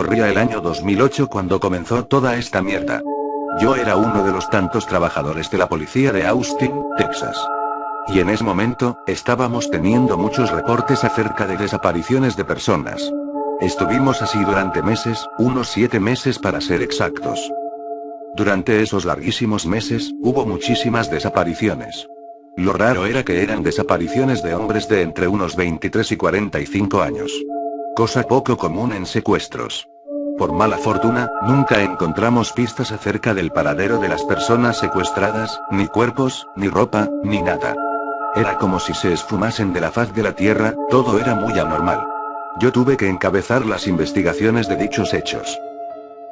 corría el año 2008 cuando comenzó toda esta mierda. Yo era uno de los tantos trabajadores de la policía de Austin, Texas. Y en ese momento, estábamos teniendo muchos reportes acerca de desapariciones de personas. Estuvimos así durante meses, unos 7 meses para ser exactos. Durante esos larguísimos meses, hubo muchísimas desapariciones. Lo raro era que eran desapariciones de hombres de entre unos 23 y 45 años. Cosa poco común en secuestros. Por mala fortuna, nunca encontramos pistas acerca del paradero de las personas secuestradas, ni cuerpos, ni ropa, ni nada. Era como si se esfumasen de la faz de la tierra, todo era muy anormal. Yo tuve que encabezar las investigaciones de dichos hechos.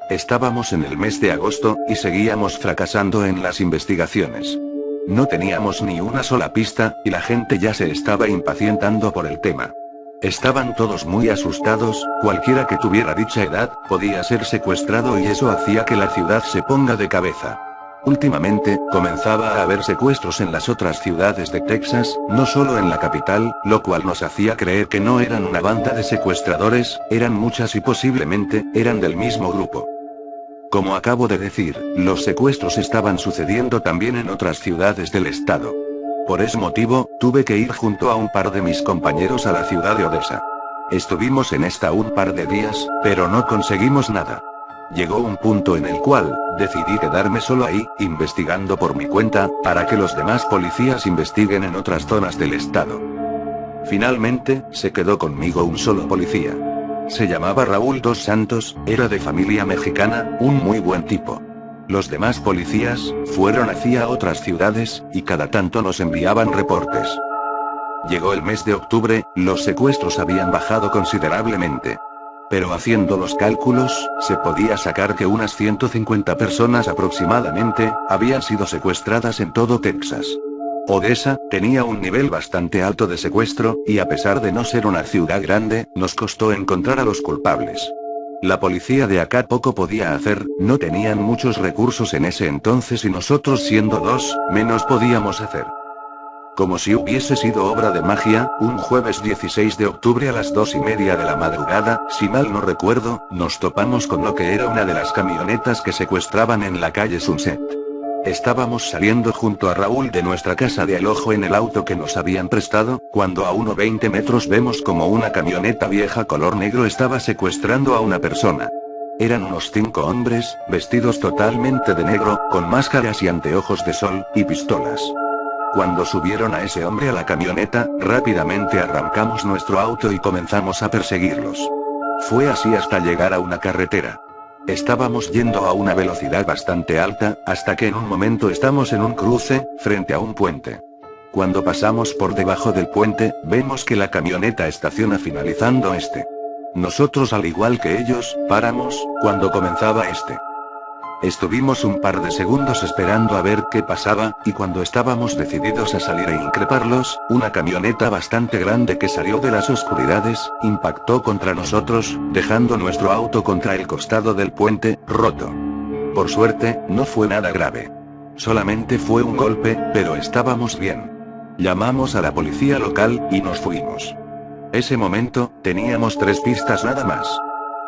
Estábamos en el mes de agosto, y seguíamos fracasando en las investigaciones. No teníamos ni una sola pista, y la gente ya se estaba impacientando por el tema. Estaban todos muy asustados, cualquiera que tuviera dicha edad, podía ser secuestrado y eso hacía que la ciudad se ponga de cabeza. Últimamente, comenzaba a haber secuestros en las otras ciudades de Texas, no solo en la capital, lo cual nos hacía creer que no eran una banda de secuestradores, eran muchas y posiblemente, eran del mismo grupo. Como acabo de decir, los secuestros estaban sucediendo también en otras ciudades del estado. Por ese motivo, tuve que ir junto a un par de mis compañeros a la ciudad de Odessa. Estuvimos en esta un par de días, pero no conseguimos nada. Llegó un punto en el cual, decidí quedarme solo ahí, investigando por mi cuenta, para que los demás policías investiguen en otras zonas del estado. Finalmente, se quedó conmigo un solo policía. Se llamaba Raúl Dos Santos, era de familia mexicana, un muy buen tipo. Los demás policías, fueron hacia otras ciudades, y cada tanto nos enviaban reportes. Llegó el mes de octubre, los secuestros habían bajado considerablemente. Pero haciendo los cálculos, se podía sacar que unas 150 personas aproximadamente, habían sido secuestradas en todo Texas. Odessa, tenía un nivel bastante alto de secuestro, y a pesar de no ser una ciudad grande, nos costó encontrar a los culpables. La policía de acá poco podía hacer, no tenían muchos recursos en ese entonces y nosotros siendo dos, menos podíamos hacer. Como si hubiese sido obra de magia, un jueves 16 de octubre a las 2:30 de la madrugada, si mal no recuerdo, nos topamos con lo que era una de las camionetas que secuestraban en la calle Sunset. Estábamos saliendo junto a Raúl de nuestra casa de alojo en el auto que nos habían prestado, cuando a unos 20 metros vemos como una camioneta vieja color negro estaba secuestrando a una persona. Eran unos 5 hombres, vestidos totalmente de negro, con máscaras y anteojos de sol, y pistolas. Cuando subieron a ese hombre a la camioneta, rápidamente arrancamos nuestro auto y comenzamos a perseguirlos. Fue así hasta llegar a una carretera. Estábamos yendo a una velocidad bastante alta, hasta que en un momento estamos en un cruce, frente a un puente. Cuando pasamos por debajo del puente, vemos que la camioneta estaciona finalizando este. Nosotros al igual que ellos, paramos, cuando comenzaba este. Estuvimos un par de segundos esperando a ver qué pasaba, y cuando estábamos decididos a salir a increparlos, una camioneta bastante grande que salió de las oscuridades, impactó contra nosotros, dejando nuestro auto contra el costado del puente, roto. Por suerte, no fue nada grave. Solamente fue un golpe, pero estábamos bien. Llamamos a la policía local, y nos fuimos. Ese momento, teníamos 3 pistas nada más.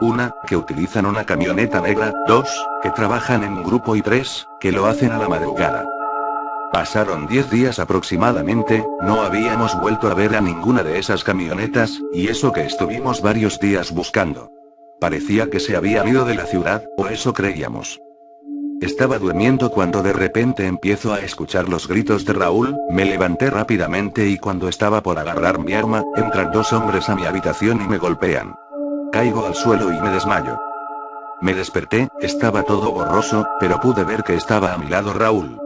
1, que utilizan una camioneta negra, 2, que trabajan en un grupo y 3, que lo hacen a la madrugada. Pasaron 10 días aproximadamente, no habíamos vuelto a ver a ninguna de esas camionetas, y eso que estuvimos varios días buscando. Parecía que se habían ido de la ciudad, o eso creíamos. Estaba durmiendo cuando de repente empiezo a escuchar los gritos de Raúl, me levanté rápidamente y cuando estaba por agarrar mi arma, entran 2 hombres a mi habitación y me golpean. Caigo al suelo y me desmayo. Me desperté, estaba todo borroso, pero pude ver que estaba a mi lado Raúl.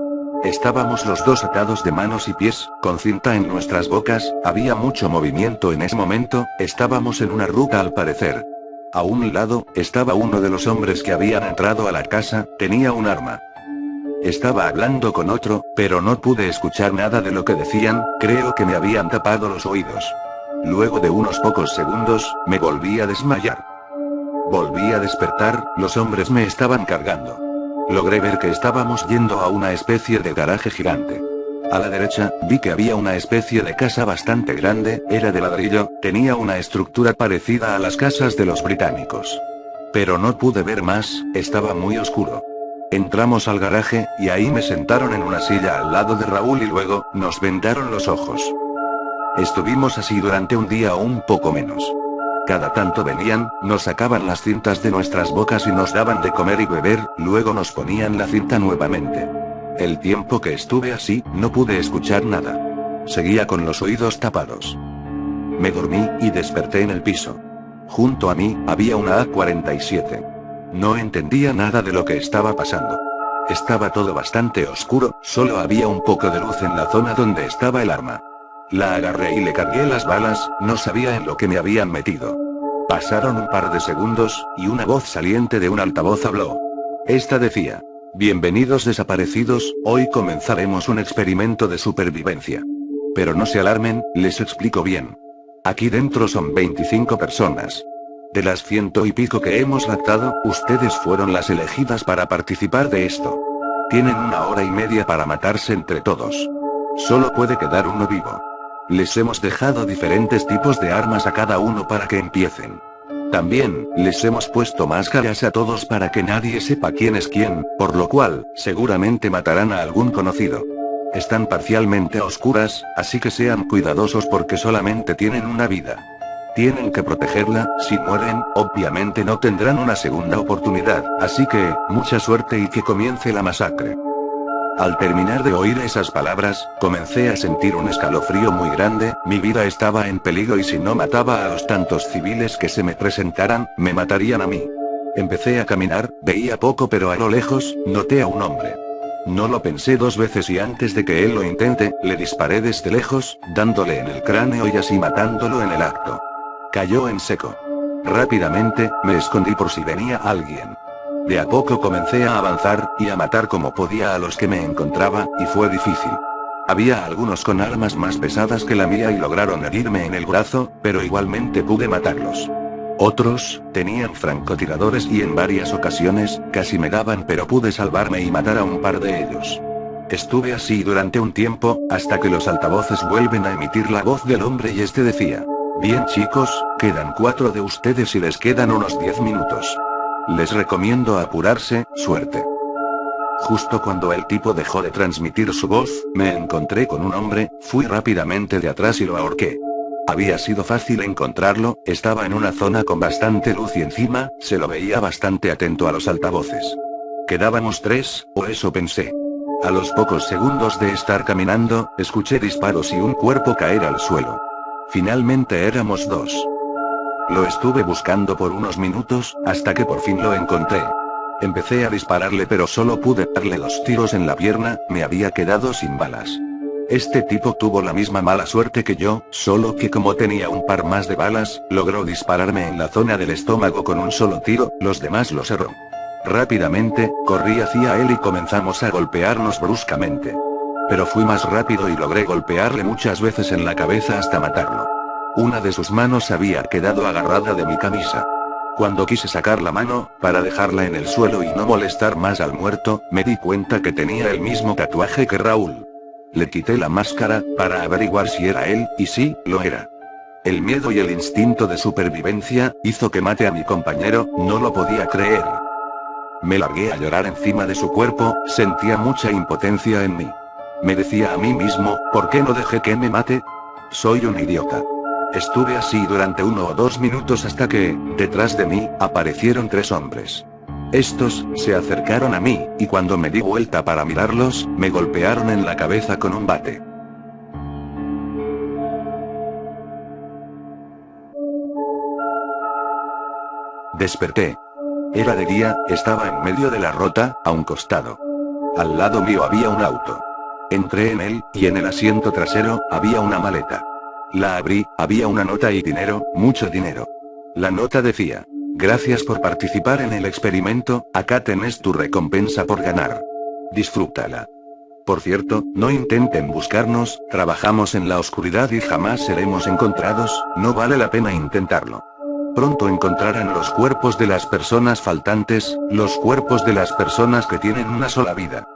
Estábamos los dos atados de manos y pies, con cinta en nuestras bocas, había mucho movimiento en ese momento, estábamos en una ruta al parecer. A un lado, estaba uno de los hombres que habían entrado a la casa, tenía un arma. Estaba hablando con otro, pero no pude escuchar nada de lo que decían, creo que me habían tapado los oídos. Luego de unos pocos segundos, me volví a desmayar. Volví a despertar, los hombres me estaban cargando. Logré ver que estábamos yendo a una especie de garaje gigante. A la derecha, vi que había una especie de casa bastante grande, era de ladrillo, tenía una estructura parecida a las casas de los británicos. Pero no pude ver más, estaba muy oscuro. Entramos al garaje, y ahí me sentaron en una silla al lado de Raúl y luego, nos vendaron los ojos. Estuvimos así durante un día o un poco menos. Cada tanto venían, nos sacaban las cintas de nuestras bocas y nos daban de comer y beber, luego nos ponían la cinta nuevamente. El tiempo que estuve así, no pude escuchar nada. Seguía con los oídos tapados. Me dormí, y desperté en el piso. Junto a mí, había una AK-47. No entendía nada de lo que estaba pasando. Estaba todo bastante oscuro, solo había un poco de luz en la zona donde estaba el arma. La agarré y le cargué las balas, no sabía en lo que me habían metido. Pasaron un par de segundos, y una voz saliente de un altavoz habló. Esta decía: bienvenidos desaparecidos, hoy comenzaremos un experimento de supervivencia. Pero no se alarmen, les explico bien. Aquí dentro son 25 personas. De las 100 y pico que hemos raptado, ustedes fueron las elegidas para participar de esto. Tienen 1 hora y media para matarse entre todos. Solo puede quedar uno vivo. Les hemos dejado diferentes tipos de armas a cada uno para que empiecen. También, les hemos puesto máscaras a todos para que nadie sepa quién es quién, por lo cual, seguramente matarán a algún conocido. Están parcialmente a oscuras, así que sean cuidadosos porque solamente tienen una vida. Tienen que protegerla, si mueren, obviamente no tendrán una segunda oportunidad, así que, mucha suerte y que comience la masacre. Al terminar de oír esas palabras, comencé a sentir un escalofrío muy grande, mi vida estaba en peligro y si no mataba a los tantos civiles que se me presentaran, me matarían a mí. Empecé a caminar, veía poco pero a lo lejos, noté a un hombre. No lo pensé dos veces y antes de que él lo intente, le disparé desde lejos, dándole en el cráneo y así matándolo en el acto. Cayó en seco. Rápidamente, me escondí por si venía alguien. De a poco comencé a avanzar, y a matar como podía a los que me encontraba, y fue difícil. Había algunos con armas más pesadas que la mía y lograron herirme en el brazo, pero igualmente pude matarlos. Otros, tenían francotiradores y en varias ocasiones, casi me daban pero pude salvarme y matar a un par de ellos. Estuve así durante un tiempo, hasta que los altavoces vuelven a emitir la voz del hombre y este decía: bien chicos, quedan 4 de ustedes y les quedan unos 10 minutos. Les recomiendo apurarse, suerte. Justo cuando el tipo dejó de transmitir su voz, me encontré con un hombre, fui rápidamente de atrás y lo ahorqué. Había sido fácil encontrarlo, estaba en una zona con bastante luz y encima, se lo veía bastante atento a los altavoces. Quedábamos 3, o eso pensé. A los pocos segundos de estar caminando, escuché disparos y un cuerpo caer al suelo. Finalmente éramos 2. Lo estuve buscando por unos minutos, hasta que por fin lo encontré. Empecé a dispararle pero solo pude darle 2 tiros en la pierna, me había quedado sin balas. Este tipo tuvo la misma mala suerte que yo, solo que como tenía un par más de balas, logró dispararme en la zona del estómago con un solo tiro, los demás los erró. Rápidamente, corrí hacia él y comenzamos a golpearnos bruscamente. Pero fui más rápido y logré golpearle muchas veces en la cabeza hasta matarlo. Una de sus manos había quedado agarrada de mi camisa. Cuando quise sacar la mano, para dejarla en el suelo y no molestar más al muerto, me di cuenta que tenía el mismo tatuaje que Raúl. Le quité la máscara, para averiguar si era él, y sí, lo era. El miedo y el instinto de supervivencia, hizo que mate a mi compañero, no lo podía creer. Me largué a llorar encima de su cuerpo, sentía mucha impotencia en mí. Me decía a mí mismo, ¿por qué no dejé que me mate? Soy un idiota. Estuve así durante 1 o 2 minutos hasta que, detrás de mí, aparecieron 3 hombres. Estos, se acercaron a mí, y cuando me di vuelta para mirarlos, me golpearon en la cabeza con un bate. Desperté. Era de día, estaba en medio de la rota, a un costado. Al lado mío había un auto. Entré en él, y en el asiento trasero, había una maleta. La abrí, había una nota y dinero, mucho dinero. La nota decía: gracias por participar en el experimento, acá tenés tu recompensa por ganar. Disfrútala. Por cierto, no intenten buscarnos, trabajamos en la oscuridad y jamás seremos encontrados, no vale la pena intentarlo. Pronto encontrarán los cuerpos de las personas faltantes, los cuerpos de las personas que tienen una sola vida.